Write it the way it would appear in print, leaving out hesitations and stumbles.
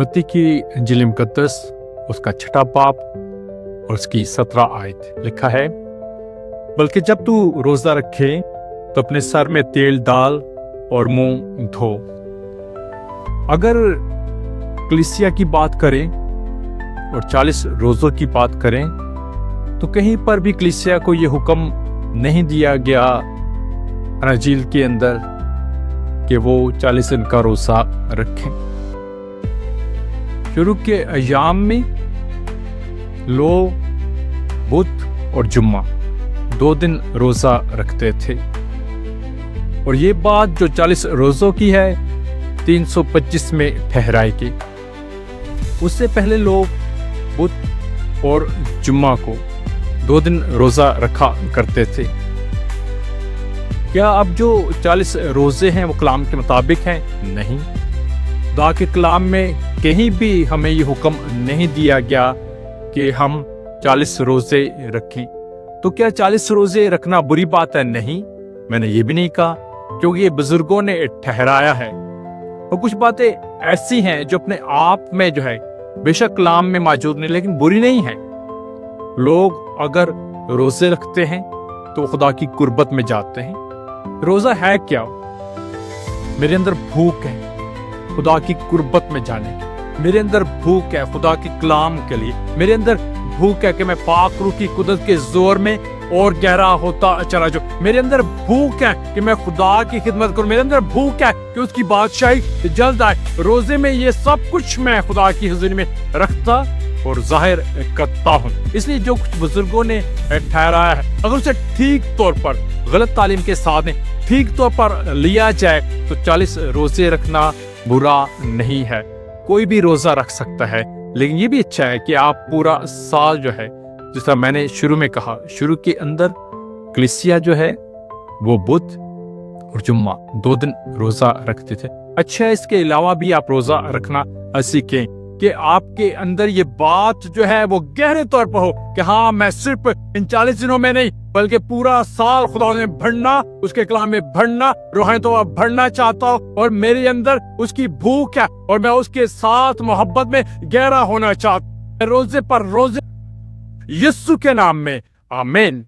मत्ती की इंजील मुकद्दस उसका 6 बाब और उसकी 17 आयत लिखा है, बल्कि जब तू रोजा रखे तो अपने सर में तेल डाल और मुंह धो। अगर कलीसिया की बात करें और 40 रोजों की बात करें तो कहीं पर भी कलीसिया को ये हुक्म नहीं दिया गया अंजील के अंदर कि वो 40 दिन का रोजा रखें। शुरू के अयाम में लोग बुध और जुम्मा 2 दिन रोजा रखते थे, और ये बात जो 40 रोजों की है 325 में ठहराई गई। उससे पहले लोग बुध और जुम्मा को 2 दिन रोजा रखा करते थे। क्या अब जो 40 रोजे हैं वो कलाम के मुताबिक हैं? नहीं। खुदा के कलाम में कहीं भी हमें ये हुक्म नहीं दिया गया कि हम 40 रोजे रखें। तो क्या 40 रोजे रखना बुरी बात है? नहीं, मैंने ये भी नहीं कहा, क्योंकि ये बुजुर्गों ने ठहराया है। और कुछ बातें ऐसी हैं जो अपने आप में जो है बेशक कलाम में मौजूद नहीं, लेकिन बुरी नहीं है। लोग अगर रोजे रखते हैं तो खुदा की कुर्बत में जाते हैं। रोजा है क्या? मेरे अंदर भूख है खुदा की कुर्बत में जाने की, मेरे अंदर भूख है खुदा के कलाम के लिए, मेरे अंदर भूख है कि मैं पाक रूह की कुदरत के जोर में और गहरा होता चला जाऊं, मेरे अंदर भूख है कि मैं खुदा की खिदमत करूं, मेरे अंदर भूख है कि उसकी बादशाही जल्द आए। रोजे में ये सब कुछ मैं खुदा की हुजूरी में रखता और जाहिर करता हूं। इसलिए जो कुछ बुजुर्गों ने ठहराया है, अगर उसे ठीक तौर पर गलत तालीम के साथ ठीक तौर पर लिया जाए तो 40 रोजे रखना बुरा नहीं है। कोई भी रोजा रख सकता है, लेकिन ये भी अच्छा है कि आप पूरा साल जो है, जिस तरह मैंने शुरू में कहा, शुरू के अंदर कलीसिया जो है वो बुध और जुम्मा 2 दिन रोजा रखते थे। अच्छा, इसके अलावा भी आप रोजा रखना सीखें कि आपके अंदर ये बात जो है वो गहरे तौर पर हो कि हाँ, मैं सिर्फ इन 40 दिनों में नहीं बल्कि पूरा साल खुदा में बढ़ना, उसके कलाम में बढ़ना, रूहानी तौर पर बढ़ना चाहता हूँ, और मेरे अंदर उसकी भूख है और मैं उसके साथ मोहब्बत में गहरा होना चाहता हूँ। रोजे पर रोजे यीशु के नाम में, आमीन।